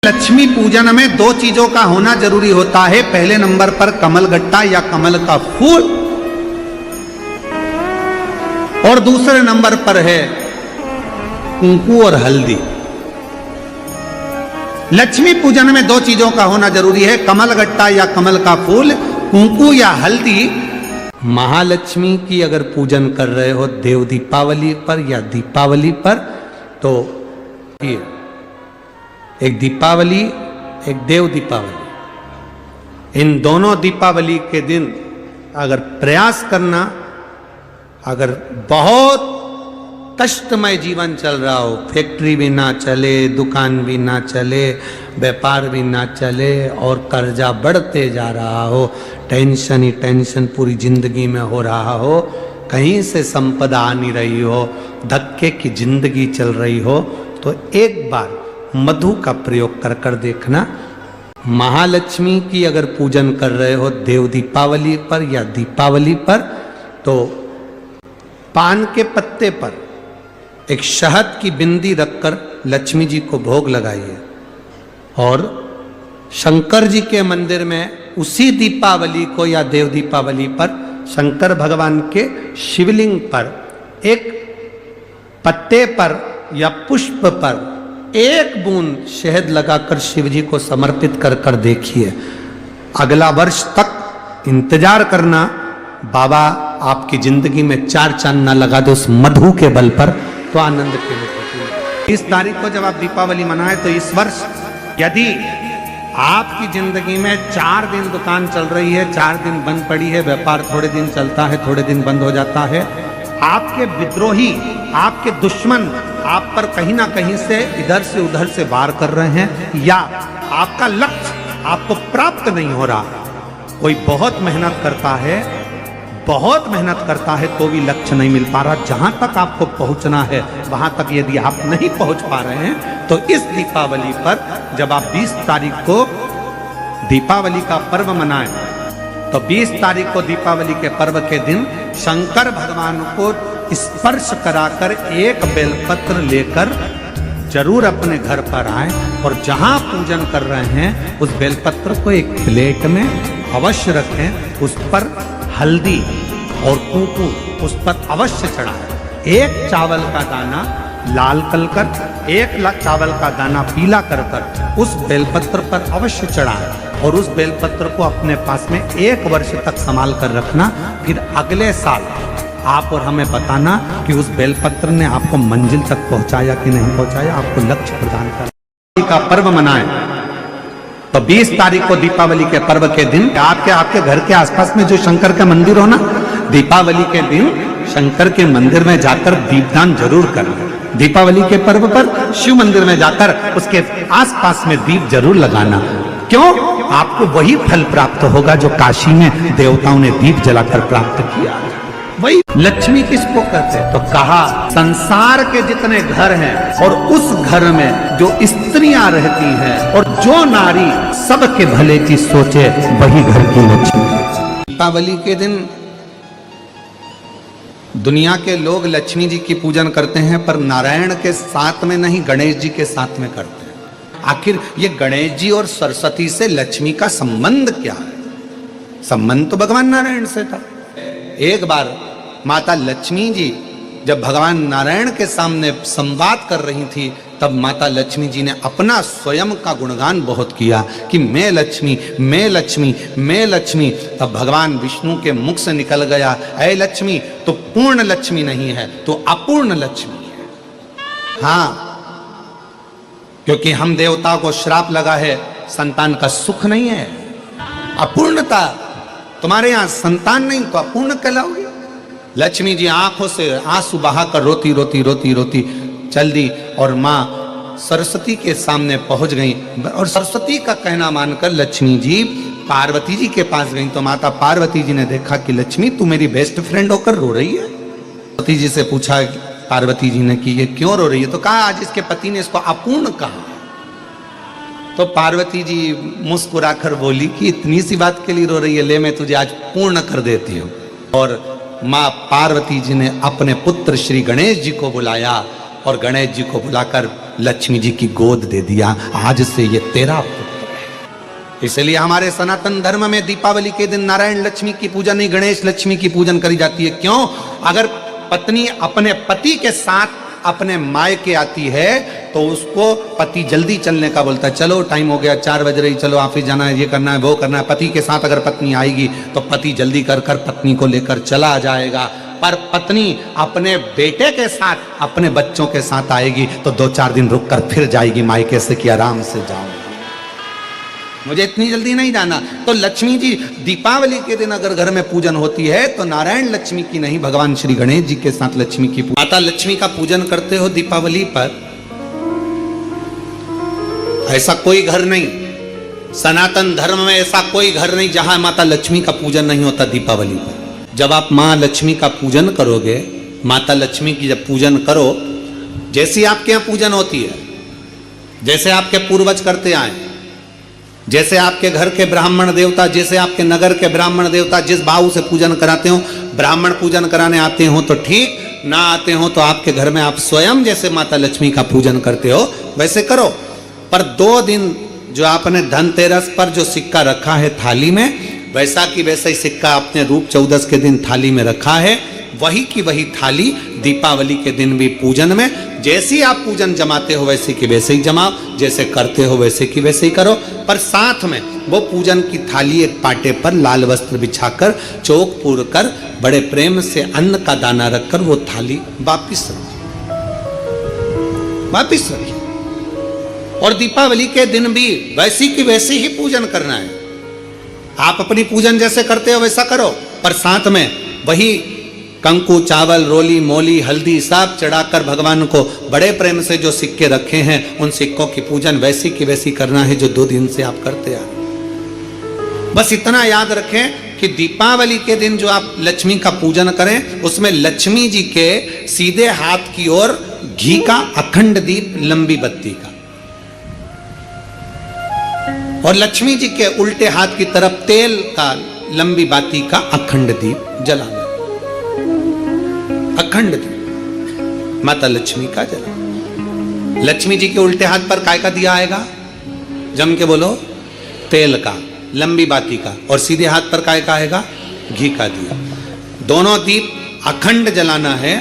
लक्ष्मी पूजन में दो चीजों का होना जरूरी होता है। पहले नंबर पर कमलगट्टा या कमल का फूल, और दूसरे नंबर पर है कुंकू और हल्दी। लक्ष्मी पूजन में दो चीजों का होना जरूरी है, कमलगट्टा या कमल का फूल, कुंकू या हल्दी। महालक्ष्मी की अगर पूजन कर रहे हो देव दीपावली पर या दीपावली पर, तो ये एक दीपावली एक देव दीपावली, इन दोनों दीपावली के दिन अगर प्रयास करना, अगर बहुत कष्टमय जीवन चल रहा हो, फैक्ट्री भी ना चले, दुकान भी ना चले, व्यापार भी ना चले और कर्जा बढ़ते जा रहा हो, टेंशन ही टेंशन पूरी जिंदगी में हो रहा हो, कहीं से संपदा आ नहीं रही हो, धक्के की जिंदगी चल रही हो, तो एक बार मधु का प्रयोग कर कर देखना। महालक्ष्मी की अगर पूजन कर रहे हो देव दीपावली पर या दीपावली पर, तो पान के पत्ते पर एक शहद की बिंदी रखकर लक्ष्मी जी को भोग लगाइए, और शंकर जी के मंदिर में उसी दीपावली को या देव दीपावली पर शंकर भगवान के शिवलिंग पर एक पत्ते पर या पुष्प पर एक बूंद शहद लगाकर शिव जी को समर्पित कर कर देखिए। अगला वर्ष तक इंतजार करना, बाबा आपकी जिंदगी में चार चांद न लगा दो उस मधु के बल पर, तो आनंद के लिए। इस तारीख को जब आप दीपावली मनाए, तो इस वर्ष यदि आपकी जिंदगी में 4 दिन दुकान चल रही है, 4 दिन बंद पड़ी है, व्यापार थोड़े दिन चलता है, थोड़े दिन बंद हो जाता है, आपके विद्रोही, आपके दुश्मन आप पर कहीं ना कहीं से इधर से उधर से वार कर रहे हैं, या आपका लक्ष्य आपको प्राप्त नहीं हो रहा, कोई बहुत मेहनत करता है, बहुत मेहनत करता है तो भी लक्ष्य नहीं मिल पा रहा, जहां तक आपको पहुंचना है वहां तक यदि आप नहीं पहुंच पा रहे हैं, तो इस दीपावली पर जब आप 20 तारीख को दीपावली का पर्व मनाएं, तो 20 तारीख को दीपावली के पर्व के दिन शंकर भगवान को स्पर्श कराकर एक बेलपत्र लेकर जरूर अपने घर पर आए, और जहां पूजन कर रहे हैं उस बेलपत्र को एक प्लेट में अवश्य रखें, उस पर हल्दी और कुंकू उस पर अवश्य चढ़ाएं। एक चावल का दाना लाल कर, एक चावल का दाना पीला कर उस बेलपत्र पर अवश्य चढ़ाएं, और उस बेलपत्र को अपने पास में 1 वर्ष तक संभाल कर रखना। फिर अगले साल आप और हमें बताना कि उस बेलपत्र ने आपको मंजिल तक पहुंचाया कि नहीं पहुंचाया, आपको लक्ष्य प्रदान कर का पर्व मनाएं। तो 20 तारीख को दीपावली के पर्व के दिन आपके घर के आसपास में जो शंकर का मंदिर हो ना, दीपावली के दिन शंकर के मंदिर में जाकर दीपदान जरूर करना। दीपावली के पर्व पर शिव मंदिर में जाकर उसके आसपास में दीप जरूर लगाना। क्यों? आपको वही फल प्राप्त होगा जो काशी में देवताओं ने दीप जलाकर प्राप्त किया। वही लक्ष्मी किसको कहते हैं? तो कहा संसार के जितने घर हैं और उस घर में जो स्त्रियां रहती हैं और जो नारी सबके भले की सोचे, वही घर की लक्ष्मी। दीपावली के दिन दुनिया के लोग लक्ष्मी जी की पूजन करते हैं, पर नारायण के साथ में नहीं, गणेश जी के साथ में करते हैं। आखिर ये गणेश जी और सरस्वती से लक्ष्मी का संबंध क्या है? संबंध तो भगवान नारायण से था। एक बार माता लक्ष्मी जी जब भगवान नारायण के सामने संवाद कर रही थी, तब माता लक्ष्मी जी ने अपना स्वयं का गुणगान बहुत किया कि मैं लक्ष्मी, मैं लक्ष्मी, मैं लक्ष्मी। तब भगवान विष्णु के मुख से निकल गया, ऐ लक्ष्मी तो पूर्ण लक्ष्मी नहीं है, तो अपूर्ण लक्ष्मी है। हाँ, क्योंकि हम देवता को श्राप लगा है, संतान का सुख नहीं है, अपूर्णता। तुम्हारे यहां संतान नहीं तो अपूर्ण कहलाओगे। लक्ष्मी जी आंखों से आंसू बहाकर रोती रोती रोती रोती चल दी, और माँ सरस्वती के सामने पहुंच गई, और सरस्वती का कहना मानकर लक्ष्मी जी पार्वती जी के पास गई। तो माता पार्वती जी ने देखा कि लक्ष्मी तू मेरी बेस्ट फ्रेंड होकर रो रही है। पार्वती जी से पूछा पार्वती जी ने कि ये क्यों रो रही है? तो कहा आज इसके पति ने इसको अपूर्ण कहा। तो पार्वती जी मुस्कुराकर बोली कि इतनी सी बात के लिए रो रही है, ले मैं तुझे आज पूर्ण कर देती हूँ। और माँ पार्वती जी ने अपने पुत्र श्री गणेश जी को बुलाया और गणेश जी को बुलाकर लक्ष्मी जी की गोद दे दिया, आज से ये तेरा पुत्र है। इसलिए हमारे सनातन धर्म में दीपावली के दिन नारायण लक्ष्मी की पूजा नहीं, गणेश लक्ष्मी की पूजन करी जाती है। क्यों? अगर पत्नी अपने पति के साथ अपने मायके आती है तो उसको पति जल्दी चलने का बोलता है, चलो टाइम हो गया, 4 बज रही, चलो ऑफिस जाना है, ये करना है, वो करना है। पति के साथ अगर पत्नी आएगी तो पति जल्दी कर पत्नी को लेकर चला जाएगा। पर पत्नी अपने बेटे के साथ अपने बच्चों के साथ आएगी तो 2-4 दिन रुक कर फिर जाएगी मायके से कि आराम से जाओ, मुझे इतनी जल्दी नहीं जाना। तो लक्ष्मी जी दीपावली के दिन अगर घर में पूजन होती है तो नारायण लक्ष्मी की नहीं, भगवान श्री गणेश जी के साथ लक्ष्मी की माता लक्ष्मी का पूजन करते हो दीपावली पर। ऐसा कोई घर नहीं, सनातन धर्म में ऐसा कोई घर नहीं जहां माता लक्ष्मी का पूजन नहीं होता दीपावली पर। जब आप मां लक्ष्मी का पूजन करोगे, माता लक्ष्मी की जब पूजन करो, जैसी आपके यहां पूजन होती है, जैसे आपके पूर्वज करते आए, जैसे आपके घर के ब्राह्मण देवता, जैसे आपके नगर के ब्राह्मण देवता जिस भाव से पूजन कराते हो, ब्राह्मण पूजन कराने आते हो तो ठीक, ना आते हो तो आपके घर में आप स्वयं जैसे माता लक्ष्मी का पूजन करते हो वैसे करो। पर 2 दिन जो आपने धनतेरस पर जो सिक्का रखा है थाली में, वैसा की वैसा ही सिक्का अपने रूप 14 के दिन थाली में रखा है, वही की वही थाली दीपावली के दिन भी पूजन में जैसी आप पूजन जमाते हो वैसे की वैसे ही जमाओ, जैसे करते हो वैसे की वैसे ही करो। पर साथ में वो पूजन की थाली एक पाटे पर लाल वस्त्र बिछाकर, चौक पूर कर, बड़े प्रेम से अन्न का दाना रखकर वो थाली वापिस रखिए। और दीपावली के दिन भी वैसी की वैसे ही पूजन करना है। आप अपनी पूजन जैसे करते हो वैसा करो, पर साथ में वही कंकु, चावल, रोली, मोली, हल्दी सब चढ़ाकर भगवान को बड़े प्रेम से जो सिक्के रखे हैं उन सिक्कों की पूजन वैसी की वैसी करना है जो 2 दिन से आप करते आ रहे। बस इतना याद रखें कि दीपावली के दिन जो आप लक्ष्मी का पूजन करें उसमें लक्ष्मी जी के सीधे हाथ की ओर घी का अखंड दीप, लंबी बत्ती का, और लक्ष्मी जी के उल्टे हाथ की तरफ तेल का, लंबी बाती का अखंड दीप जलाना। अखंड दीप माता लक्ष्मी का जला। लक्ष्मी जी के उल्टे हाथ पर काय का दिया आएगा? जम के बोलो, तेल का, लंबी बाती का, और सीधे हाथ पर काय का आएगा? घी का दिया। दोनों दीप अखंड जलाना है,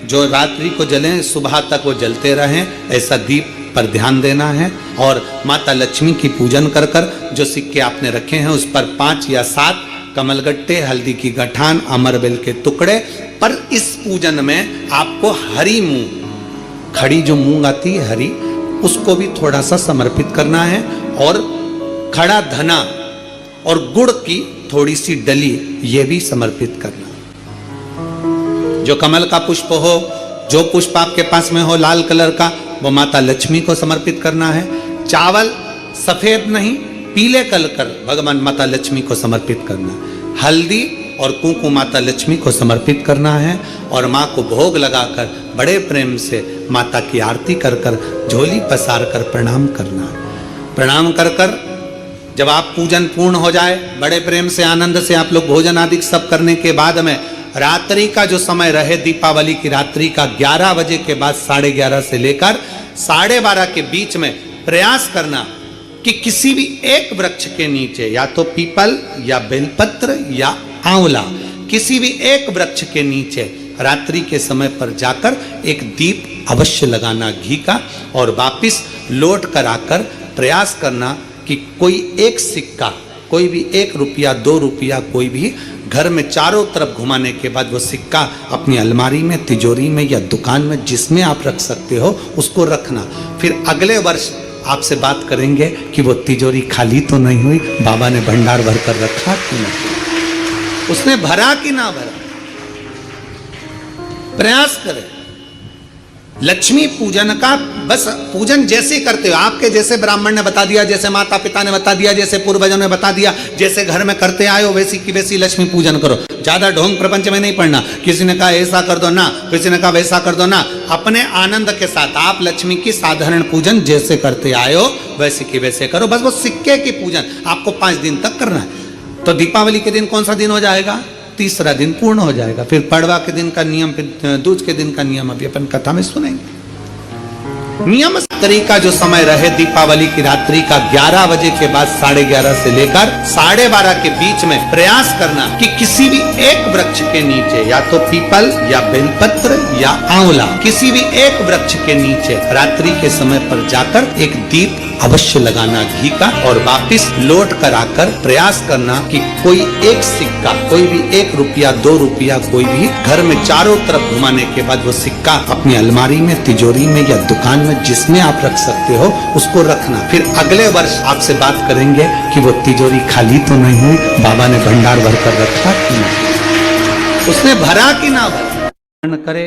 जो रात्रि को जलें सुबह तक वो जलते रहें, ऐसा दीप पर ध्यान देना है। और माता लक्ष्मी की पूजन कर कर जो सिक्के आपने रखे हैं उस पर 5 या 7 कमलगट्टे, हल्दी की गठान, अमरबेल के टुकड़े। पर इस पूजन में आपको हरी मूंग, खड़ी जो मूंग आती है हरी, उसको भी थोड़ा सा समर्पित करना है, और खड़ा धना और गुड़ की थोड़ी सी डली ये भी समर्पित करना है। जो कमल का पुष्प हो, जो पुष्प आपके पास में हो लाल कलर का, वो माता लक्ष्मी को समर्पित करना है। चावल सफेद नहीं, पीले कलर कर भगवान माता लक्ष्मी को समर्पित करना है। हल्दी और कुंकु माता लक्ष्मी को समर्पित करना है, और माँ को भोग लगाकर बड़े प्रेम से माता की आरती कर कर, झोली पसार कर प्रणाम करना है। प्रणाम कर कर जब आप पूजन पूर्ण हो जाए, बड़े प्रेम से आनंद से आप लोग भोजन आदि सब करने के बाद में रात्रि का जो समय रहे, दीपावली की रात्रि का 11 बजे के बाद 11:30 से लेकर 12:30 के बीच में प्रयास करना कि किसी भी एक वृक्ष के नीचे, या तो पीपल या बेलपत्र या आंवला, किसी भी एक वृक्ष के नीचे रात्रि के समय पर जाकर एक दीप अवश्य लगाना घी का, और वापिस लौट कर आकर प्रयास करना कि कोई एक सिक्का, कोई भी 1 रुपया 2 रुपया, कोई भी घर में चारों तरफ घुमाने के बाद वो सिक्का अपनी अलमारी में, तिजोरी में या दुकान में जिसमें आप रख सकते हो उसको रखना। फिर अगले वर्ष आपसे बात करेंगे कि वो तिजोरी खाली तो नहीं हुई, बाबा ने भंडार भर कर रखा कि नहीं, उसने भरा कि ना भरा। प्रयास करें। लक्ष्मी पूजन का बस पूजन जैसे करते हो, आपके जैसे ब्राह्मण ने बता दिया, जैसे माता पिता ने बता दिया, जैसे पूर्वजों ने बता दिया, जैसे घर में करते आए हो वैसी की वैसी लक्ष्मी पूजन करो। ज्यादा ढोंग प्रपंच में नहीं पड़ना, किसी ने कहा ऐसा कर दो ना, किसी ने कहा वैसा कर दो ना। अपने आनंद के साथ आप लक्ष्मी की साधारण पूजन जैसे करते आए हो वैसे की वैसे करो। बस वो सिक्के की पूजन आपको 5 दिन तक करना है। तो दीपावली के दिन कौन सा दिन हो जाएगा? 3रा दिन पूर्ण हो जाएगा। फिर पड़वा के दिन का नियम, फिर दूज के दिन का नियम अभी अपन कथा में सुनेंगे। नियम तरीका जो समय रहे दीपावली की रात्रि का 11 बजे के बाद 11:30 से लेकर 12:30 के बीच में प्रयास करना कि किसी भी एक वृक्ष के नीचे, या तो पीपल या बेलपत्र या आंवला, किसी भी एक वृक्ष के नीचे रात्रि के समय पर जाकर एक दीप अवश्य लगाना घी का, और वापिस लौट कर आकर प्रयास करना कि कोई एक सिक्का, कोई भी 1 रुपया 2 रुपया, कोई भी घर में चारों तरफ घुमाने के बाद वो सिक्का अपनी अलमारी में, तिजोरी में या दुकान में जिसमें आप रख सकते हो उसको रखना। फिर अगले वर्ष आपसे बात करेंगे कि वो तिजोरी खाली तो नहीं हुई, बाबा ने भंडार भर कर रखा कि नहीं, उसने भरा कि ना भरा करे।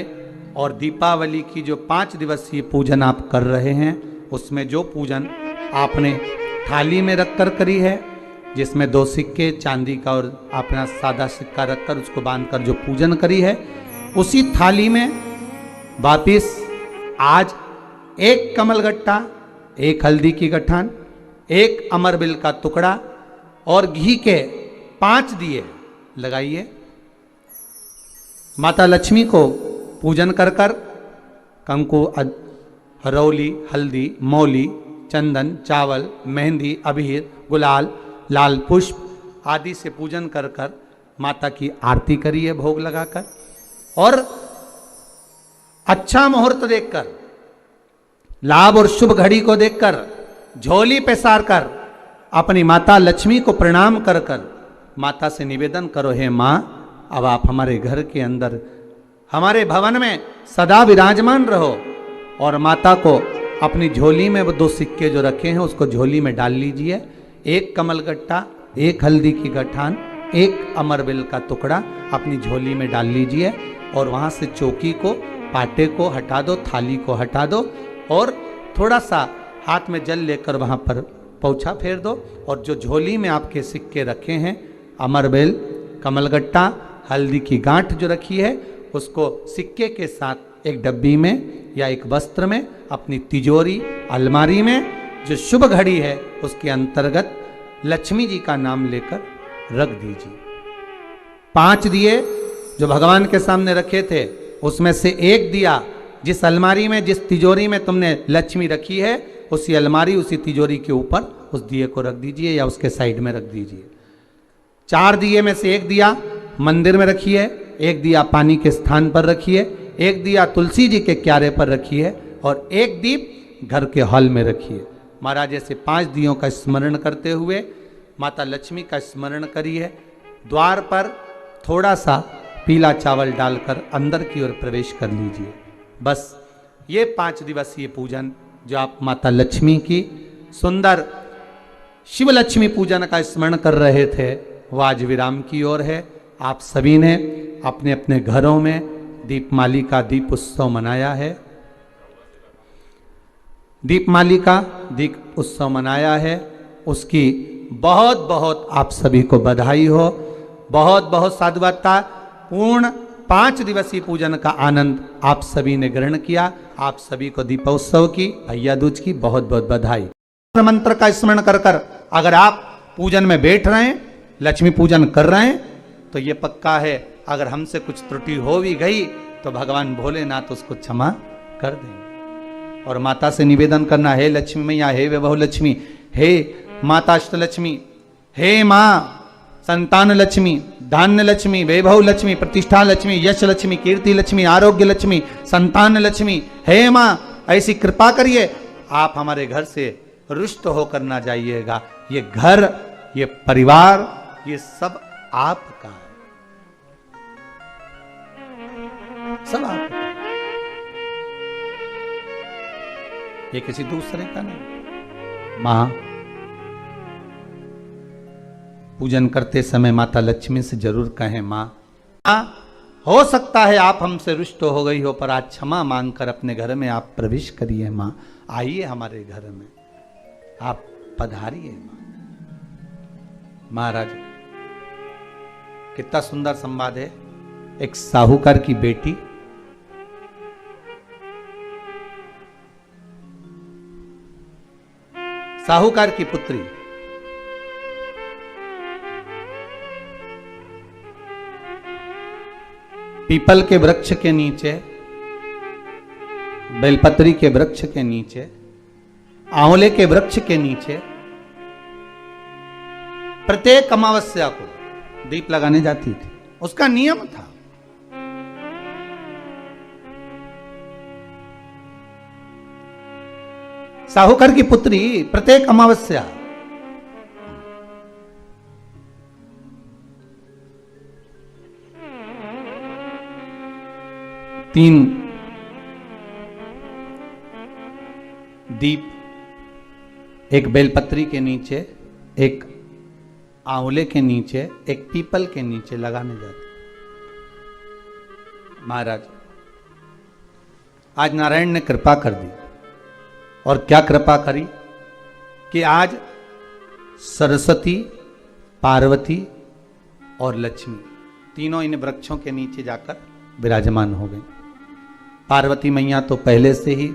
और दीपावली की जो 5 दिवसीय पूजन आप कर रहे हैं, उसमें जो पूजन आपने थाली में रखकर करी है, जिसमें 2 सिक्के चांदी का और अपना सादा सिक्का रखकर उसको बांधकर जो पूजन करी है, उसी थाली में वापिस आज 1 कमलगट्टा, 1 हल्दी की गठान, 1 अमरबिल का टुकड़ा और घी के 5 दिए लगाइए। माता लक्ष्मी को पूजन कर कर कंकु, हरौली, हल्दी, मौली, चंदन, चावल, मेहंदी, अबीर, गुलाल, लाल पुष्प आदि से पूजन कर कर माता की आरती करिए भोग लगाकर, और अच्छा मुहूर्त देखकर, लाभ और शुभ घड़ी को देखकर झोली पे सार कर अपनी माता लक्ष्मी को प्रणाम कर कर माता से निवेदन करो, हे माँ अब आप हमारे घर के अंदर, हमारे भवन में सदा विराजमान रहो। और माता को अपनी झोली में वो 2 सिक्के जो रखे हैं उसको झोली में डाल लीजिए। 1 कमलगट्टा, 1 हल्दी की गठान, 1 अमरबिल का टुकड़ा अपनी झोली में डाल लीजिए, और वहाँ से चौकी को, पाटे को हटा दो, थाली को हटा दो, और थोड़ा सा हाथ में जल लेकर वहाँ पर पोंछा फेर दो। और जो झोली में आपके सिक्के रखे हैं, अमरबेल, कमलगट्टा, हल्दी की गांठ जो रखी है, उसको सिक्के के साथ एक डब्बी में या एक वस्त्र में अपनी तिजोरी, अलमारी में जो शुभ घड़ी है उसके अंतर्गत लक्ष्मी जी का नाम लेकर रख दीजिए। 5 दिए जो भगवान के सामने रखे थे, उसमें से 1 दिया जिस अलमारी में, जिस तिजोरी में तुमने लक्ष्मी रखी है, उसी अलमारी, उसी तिजोरी के ऊपर उस दिए को रख दीजिए या उसके साइड में रख दीजिए। 4 दिए में से 1 दिया मंदिर में रखिए, 1 दिया पानी के स्थान पर रखिए, 1 दिया तुलसी जी के क्यारे पर रखिए, और 1 दीप घर के हॉल में रखिए। महाराज ऐसे 5 दियों का स्मरण करते हुए माता लक्ष्मी का स्मरण करिए। द्वार पर थोड़ा सा पीला चावल डालकर अंदर की ओर प्रवेश कर लीजिए। बस ये 5 दिवसीय पूजन जो आप माता लक्ष्मी की सुंदर शिव लक्ष्मी पूजन का स्मरण कर रहे थे, वो आज विराम की ओर है। आप सभी ने अपने अपने घरों में दीपमाली का दीप उत्सव मनाया है, दीपमाली का दीप उत्सव मनाया है। उसकी बहुत बहुत आप सभी को बधाई हो, बहुत बहुत साधुवादता। पूर्ण 5 दिवसीय पूजन का आनंद आप सभी ने ग्रहण किया। आप सभी को दीपोत्सव की, भैया दूज की बहुत बहुत बधाई। मंत्र का स्मरण कर कर अगर आप पूजन में बैठ रहे हैं, लक्ष्मी पूजन कर रहे हैं, तो ये पक्का है अगर हमसे कुछ त्रुटि हो भी गई तो भगवान भोलेनाथ उसको क्षमा कर देंगे। और माता से निवेदन करना, हे लक्ष्मी मैया, हे वैभव लक्ष्मी, हे माता अष्टलक्ष्मी, हे माँ संतान लक्ष्मी, धान्य लक्ष्मी, वैभव लक्ष्मी, प्रतिष्ठा लक्ष्मी, यश लक्ष्मी, कीर्ति लक्ष्मी, आरोग्य लक्ष्मी, संतान लक्ष्मी, हे माँ ऐसी कृपा करिए आप हमारे घर से रुष्ट होकर ना जाइएगा। ये घर, ये परिवार, ये सब आपका है, सब आपका, ये किसी दूसरे का नहीं। मां पूजन करते समय माता लक्ष्मी से जरूर कहें, मां हो सकता है आप हमसे रुष्ट हो गई हो, पर आज क्षमा मांगकर अपने घर में आप प्रवेश करिए। मां आइए हमारे घर में, आप पधारिए। मां महाराज कितना सुंदर संवाद है। एक साहूकार की बेटी साहूकार की पुत्री पीपल के वृक्ष के नीचे बेलपत्री के वृक्ष के नीचे, आंवले के वृक्ष के नीचे प्रत्येक अमावस्या को दीप लगाने जाती थी। उसका नियम था। साहूकार की पुत्री प्रत्येक अमावस्या तीन दीप, एक बेलपत्री के नीचे, एक आंवले के नीचे, एक पीपल के नीचे लगाने जाते। महाराज आज नारायण ने कृपा कर दी। और क्या कृपा करी कि आज सरस्वती, पार्वती और लक्ष्मी तीनों इन वृक्षों के नीचे जाकर विराजमान हो गई। पार्वती मैया तो पहले से ही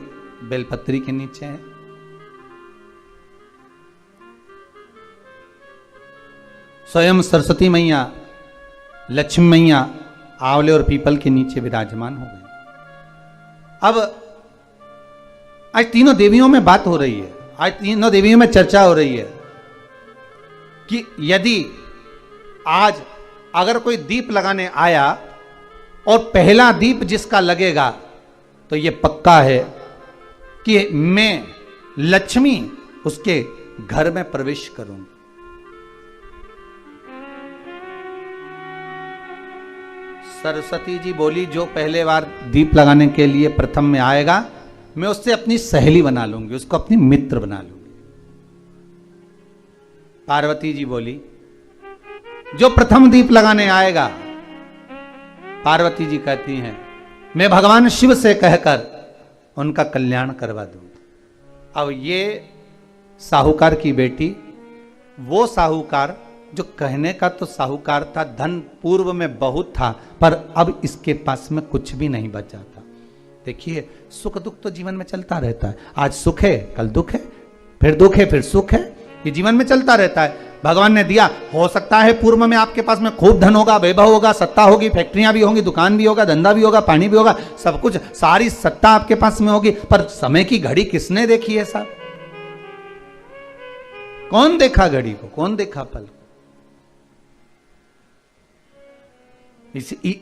बेलपत्री के नीचे है। स्वयं सरस्वती मैया, लक्ष्मी मैया आंवले और पीपल के नीचे विराजमान हो गई। अब आज तीनों देवियों में बात हो रही है, आज तीनों देवियों में चर्चा हो रही है कि यदि आज अगर कोई दीप लगाने आया और पहला दीप जिसका लगेगा तो यह पक्का है कि मैं लक्ष्मी उसके घर में प्रवेश करूंगी। सरस्वती जी बोली, जो पहले बार दीप लगाने के लिए प्रथम में आएगा मैं उससे अपनी सहेली बना लूंगी, उसको अपनी मित्र बना लूंगी। पार्वती जी बोली, जो प्रथम दीप लगाने आएगा, पार्वती जी कहती हैं मैं भगवान शिव से कहकर उनका कल्याण करवा दूंगी। अब ये साहूकार की बेटी, वो साहूकार जो कहने का तो साहूकार था, धन पूर्व में बहुत था पर अब इसके पास में कुछ भी नहीं बचा था। देखिए सुख दुख तो जीवन में चलता रहता है। आज सुख है, कल दुख है, फिर दुख है, फिर सुख है। ये जीवन में चलता रहता है। भगवान ने दिया, हो सकता है पूर्व में आपके पास में खूब धन होगा, वैभव होगा, सत्ता होगी, फैक्ट्रियां भी होंगी, दुकान भी होगा, धंधा भी होगा, पानी भी होगा, सब कुछ, सारी सत्ता आपके पास में होगी, पर समय की घड़ी किसने देखी है साहब? कौन देखा घड़ी को? कौन देखा पल को?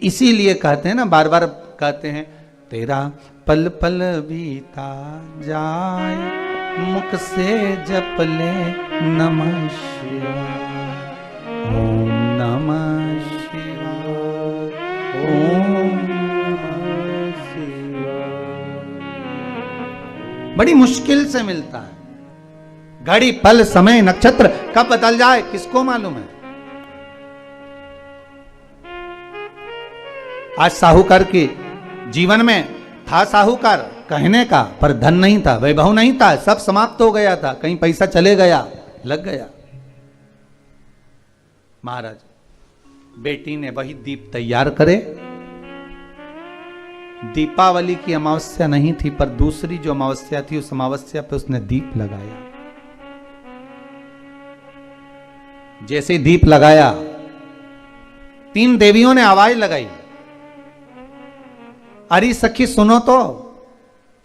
इसीलिए कहते हैं ना, बार बार कहते हैं, तेरा पल पल बीता जाए, मुख से जप ले नमः शिवाय, ओम नमः शिवाय, ओम नमः शिवाय। बड़ी मुश्किल से मिलता है। घड़ी, पल, समय, नक्षत्र कब बदल जाए किसको मालूम है? आज साहूकार के जीवन में था साहूकार कहने का, पर धन नहीं था, वैभव नहीं था, सब समाप्त हो गया था। कहीं पैसा चले गया, लग गया। महाराज बेटी ने वही दीप तैयार करे। दीपावली की अमावस्या नहीं थी, पर दूसरी जो अमावस्या थी उस अमावस्या पे उसने दीप लगाया। जैसे दीप लगाया, तीन देवियों ने आवाज लगाई, अरे सखी सुनो तो।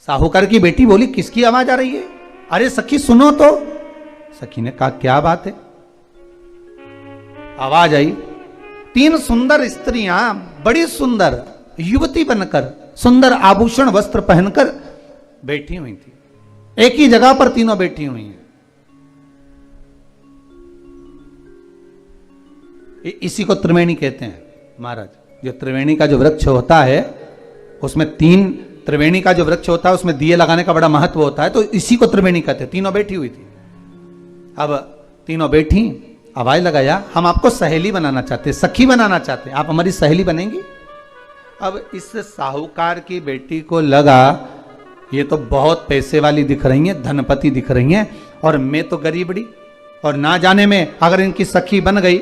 साहूकार की बेटी बोली, किसकी आवाज आ रही है? अरे सखी सुनो तो। सखी ने कहा, क्या बात है? आवाज आई, तीन सुंदर स्त्रियां, बड़ी सुंदर युवती बनकर, सुंदर आभूषण वस्त्र पहनकर बैठी हुई थी। एक ही जगह पर तीनों बैठी हुई हैं। इसी को त्रिवेणी कहते हैं महाराज। जो त्रिवेणी का जो वृक्ष होता है उसमें तीन, त्रिवेणी का जो वृक्ष होता है उसमें दिए लगाने का बड़ा महत्व होता है, तो इसी को त्रिवेणी कहते हैं। तीनों बैठी हुई थी। अब तीनों बैठी, आवाज लगाया, हम आपको सहेली बनाना चाहते हैं, सखी बनाना चाहते हैं, आप हमारी सहेली बनेंगी? अब इस साहूकार की बेटी को लगा ये तो बहुत पैसे वाली दिख रही हैं, धनपति दिख रही हैं, और मैं तो गरीबड़ी, और ना जाने में अगर इनकी सखी बन गई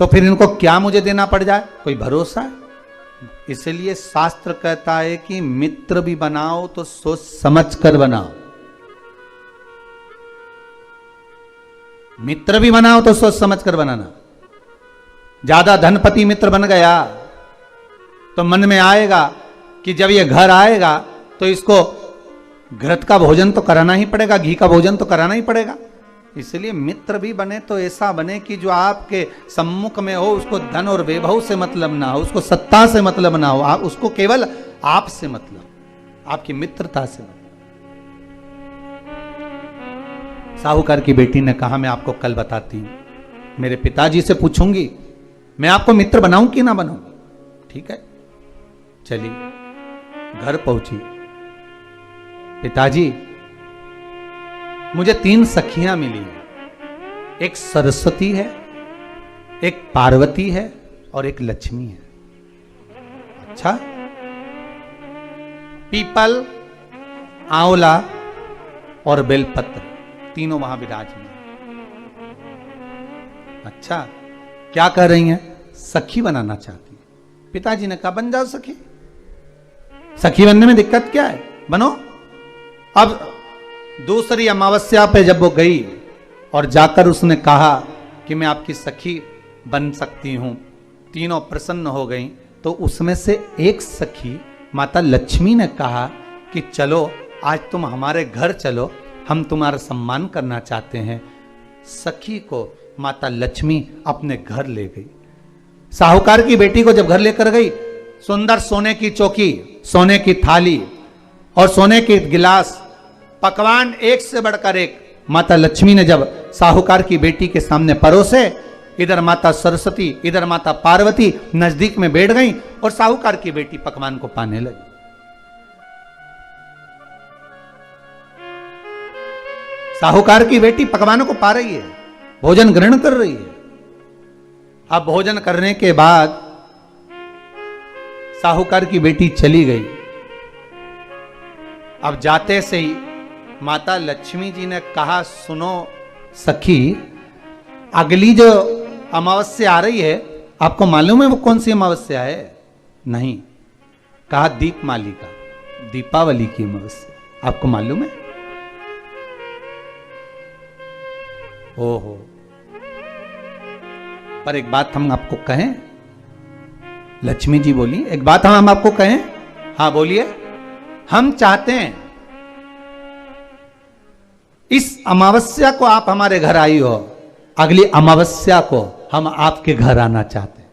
तो फिर इनको क्या मुझे देना पड़ जाए, कोई भरोसा है? इसलिए शास्त्र कहता है कि मित्र भी बनाओ तो सोच समझ कर बनाओ। मित्र भी बनाओ तो सोच समझ कर बनाना। ज्यादा धनपति मित्र बन गया तो मन में आएगा कि जब ये घर आएगा तो इसको घृत का भोजन तो कराना ही पड़ेगा, घी का भोजन तो कराना ही पड़ेगा। इसलिए मित्र भी बने तो ऐसा बने कि जो आपके सम्मुख में हो, उसको धन और वैभव से मतलब ना हो, उसको सत्ता से मतलब ना हो, आप उसको केवल आपसे मतलब, आपकी मित्रता से मतलब। साहूकार की बेटी ने कहा मैं आपको कल बताती हूं, मेरे पिताजी से पूछूंगी मैं आपको मित्र बनाऊं कि ना बनाऊं। ठीक है, चलिए घर पहुंची। पिताजी मुझे 3 सखियां मिली हैं, एक सरस्वती है, एक पार्वती है और एक लक्ष्मी है। अच्छा, पीपल, आंवला और बेलपत्र तीनों वहां विराजमान। अच्छा, क्या कर रही हैं? सखी बनाना चाहती है। पिताजी ने कहा बन जाओ सखी, सखी बनने में दिक्कत क्या है, बनो। अब दूसरी अमावस्या पे जब वो गई और जाकर उसने कहा कि मैं आपकी सखी बन सकती हूं, तीनों प्रसन्न हो गई। तो उसमें से एक सखी माता लक्ष्मी ने कहा कि चलो आज तुम हमारे घर चलो, हम तुम्हारा सम्मान करना चाहते हैं। सखी को माता लक्ष्मी अपने घर ले गई। साहूकार की बेटी को जब घर लेकर गई, सुंदर सोने की चौकी, सोने की थाली और सोने के गिलास, पकवान एक से बढ़कर एक माता लक्ष्मी ने जब साहूकार की बेटी के सामने परोसे, इधर माता सरस्वती इधर माता पार्वती नजदीक में बैठ गई और साहूकार की बेटी पकवान को पाने लगी। साहूकार की बेटी पकवानों को पा रही है, भोजन ग्रहण कर रही है। अब भोजन करने के बाद साहूकार की बेटी चली गई। अब जाते से ही माता लक्ष्मी जी ने कहा सुनो सखी, अगली जो अमावस्या आ रही है, आपको मालूम है वो कौन सी अमावस्या है? नहीं। कहा दीपमालिका, दीपावली की अमावस्या, आपको मालूम है? ओहो, पर एक बात हम आपको कहें, लक्ष्मी जी बोली, एक बात हम आपको कहें। हाँ बोलिए। हम चाहते हैं इस अमावस्या को आप हमारे घर आई हो, अगली अमावस्या को हम आपके घर आना चाहते हैं,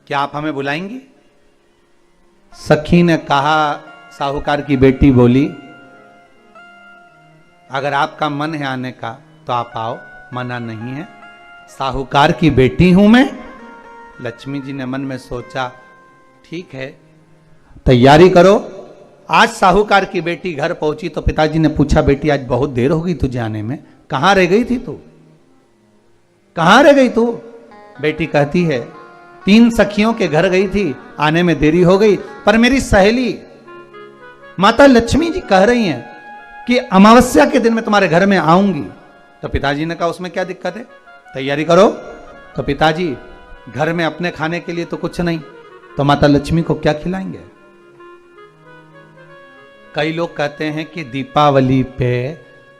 क्या आप हमें बुलाएंगी? सखी ने कहा, साहूकार की बेटी बोली, अगर आपका मन है आने का तो आप आओ, मना नहीं है। साहूकार की बेटी हूं मैं। लक्ष्मी जी ने मन में सोचा ठीक है, तैयारी करो। आज साहूकार की बेटी घर पहुंची तो पिताजी ने पूछा बेटी आज बहुत देर हो गई तुझे आने में, कहां रह गई थी तू, कहां रह गई तू? बेटी कहती है 3 सखियों के घर गई थी, आने में देरी हो गई, पर मेरी सहेली माता लक्ष्मी जी कह रही हैं कि अमावस्या के दिन मैं तुम्हारे घर में आऊंगी। तो पिताजी ने कहा उसमें क्या दिक्कत है, तैयारी करो। तो पिताजी घर में अपने खाने के लिए तो कुछ नहीं, तो माता लक्ष्मी को क्या खिलाएंगे? कई लोग कहते हैं कि दीपावली पे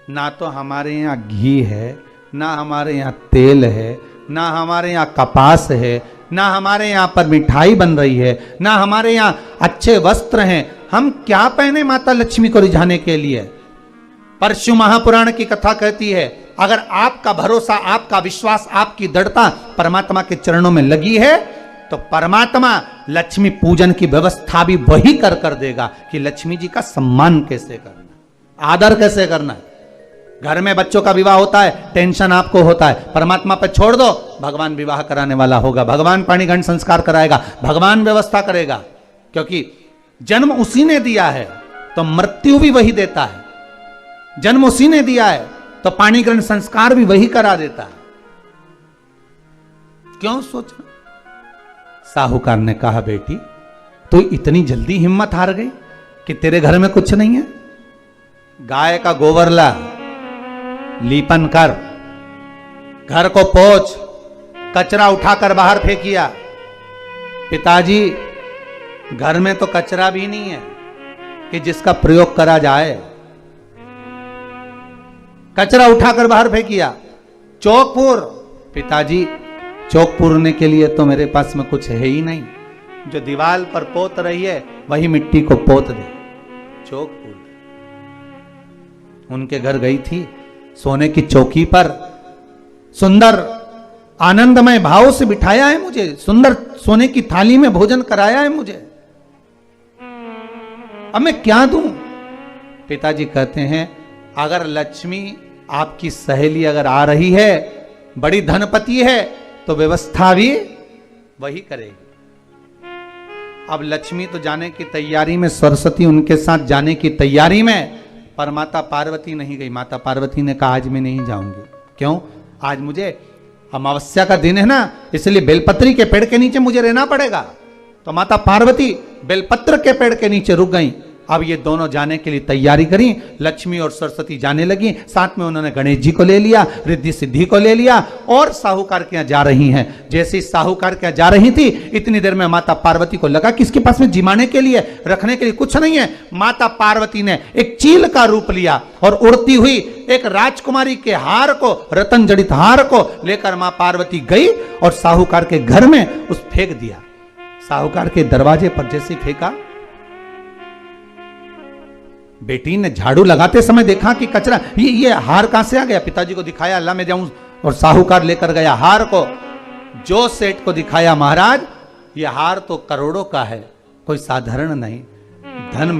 ना तो हमारे यहाँ घी है, ना हमारे यहाँ तेल है, ना हमारे यहाँ कपास है, ना हमारे यहाँ पर मिठाई बन रही है, ना हमारे यहाँ अच्छे वस्त्र हैं, हम क्या पहने माता लक्ष्मी को रिझाने के लिए? परशु महापुराण की कथा कहती है अगर आपका भरोसा, आपका विश्वास, आपकी दृढ़ता परमात्मा के चरणों में लगी है तो परमात्मा लक्ष्मी पूजन की व्यवस्था भी वही कर देगा कि लक्ष्मी जी का सम्मान कैसे करना, आदर कैसे करना है। घर में बच्चों का विवाह होता है, टेंशन आपको होता है, परमात्मा पर छोड़ दो, भगवान विवाह कराने वाला होगा, भगवान पाणिग्रहण संस्कार कराएगा, भगवान व्यवस्था करेगा, क्योंकि जन्म उसी ने दिया है तो मृत्यु भी वही देता है, जन्म उसी ने दिया है तो पाणिग्रहण संस्कार भी वही करा देता है। क्यों सोचना? साहूकार ने कहा बेटी तू इतनी जल्दी हिम्मत हार गई कि तेरे घर में कुछ नहीं है? गाय का गोबर ला, लीपन कर, घर को पोंछ, कचरा उठाकर बाहर फेंकिया। पिताजी घर में तो कचरा भी नहीं है कि जिसका प्रयोग करा जाए, कचरा उठाकर बाहर फेंकिया। चौक पूर, पिताजी चौक पूरने के लिए तो मेरे पास में कुछ है ही नहीं, जो दीवार पर पोत रही है वही मिट्टी को पोत दे, चौक पूर दे। उनके घर गई थी, सोने की चौकी पर सुंदर आनंदमय भाव से बिठाया है मुझे, सुंदर सोने की थाली में भोजन कराया है मुझे, अब मैं क्या दूं? पिताजी कहते हैं अगर लक्ष्मी आपकी सहेली अगर आ रही है, बड़ी धनपति है, तो व्यवस्था भी वही करेगी। अब लक्ष्मी तो जाने की तैयारी में, सरस्वती उनके साथ जाने की तैयारी में, पर माता पार्वती नहीं गई। माता पार्वती ने कहा आज मैं नहीं जाऊंगी। क्यों? आज मुझे अमावस्या का दिन है ना, इसलिए बेलपत्री के पेड़ के नीचे मुझे रहना पड़ेगा। तो माता पार्वती बेलपत्र के पेड़ के नीचे रुक गई। अब ये दोनों जाने के लिए तैयारी करी, लक्ष्मी और सरस्वती जाने लगी, साथ में उन्होंने गणेश जी को ले लिया, रिद्धि सिद्धि को ले लिया और साहूकार के यहाँ जा रही हैं। जैसे साहूकार के यहाँ जा रही थी, इतनी देर में माता पार्वती को लगा कि इसके पास में जिमाने के लिए, रखने के लिए कुछ नहीं है। माता पार्वती ने एक चील का रूप लिया और उड़ती हुई एक राजकुमारी के हार को, रतन जड़ित हार को लेकर मां पार्वती गई और साहूकार के घर में उस फेंक दिया। साहूकार के दरवाजे पर जैसे फेंका, बेटी ने झाड़ू लगाते समय देखा कि कचरा, ये हार कहां से आ गया? पिताजी को दिखाया, अल्लाह मैं जाऊं, और साहूकार लेकर गया हार को। जो सेठ को दिखाया, महाराज ये हार तो करोड़ों का है, कोई साधारण नहीं। धन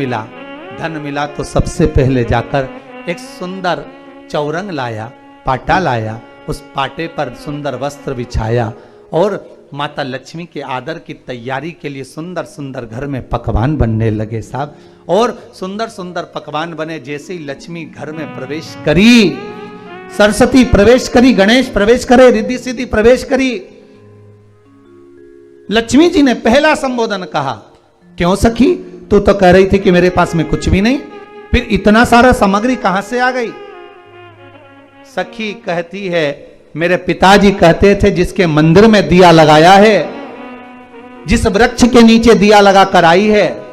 मिला तो सबसे पहले जाकर एक सुंदर चौरंग लाया, पाटा लाया, उस पाटे पर सुंदर वस्त्र बिछाया और माता लक्ष्मी के आदर की तैयारी के लिए सुंदर सुंदर घर में पकवान बनने लगे साहब। और सुंदर सुंदर पकवान बने। जैसे ही लक्ष्मी घर में प्रवेश करी, सरस्वती प्रवेश करी, गणेश प्रवेश करे, रिद्धि सिद्धि प्रवेश करी, लक्ष्मी जी ने पहला संबोधन कहा, क्यों सखी, तू तो कह रही थी कि मेरे पास में कुछ भी नहीं, फिर इतना सारा सामग्री कहां से आ गई? सखी कहती है, मेरे पिताजी कहते थे जिसके मंदिर में दिया लगाया है, जिस वृक्ष के नीचे दिया लगा कर आई है,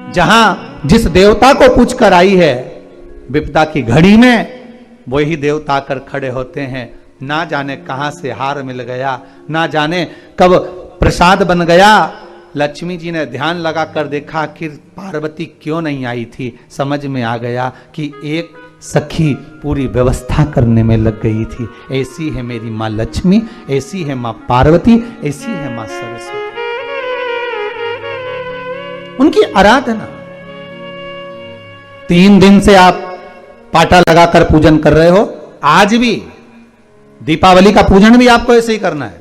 जहां जिस देवता को पूछ कर आई है, विपदा की घड़ी में वही देवता आकर खड़े होते हैं। ना जाने कहां से हार मिल गया, ना जाने कब प्रसाद बन गया। लक्ष्मी जी ने ध्यान लगाकर देखा कि पार्वती क्यों नहीं आई थी। समझ में आ गया कि एक सखी पूरी व्यवस्था करने में लग गई थी। ऐसी है मेरी मां लक्ष्मी, ऐसी है मां पार्वती, ऐसी है मां सरस्वती। उनकी आराधना 3 दिन से आप पाटा लगाकर पूजन कर रहे हो। आज भी दीपावली का पूजन भी आपको ऐसे ही करना है।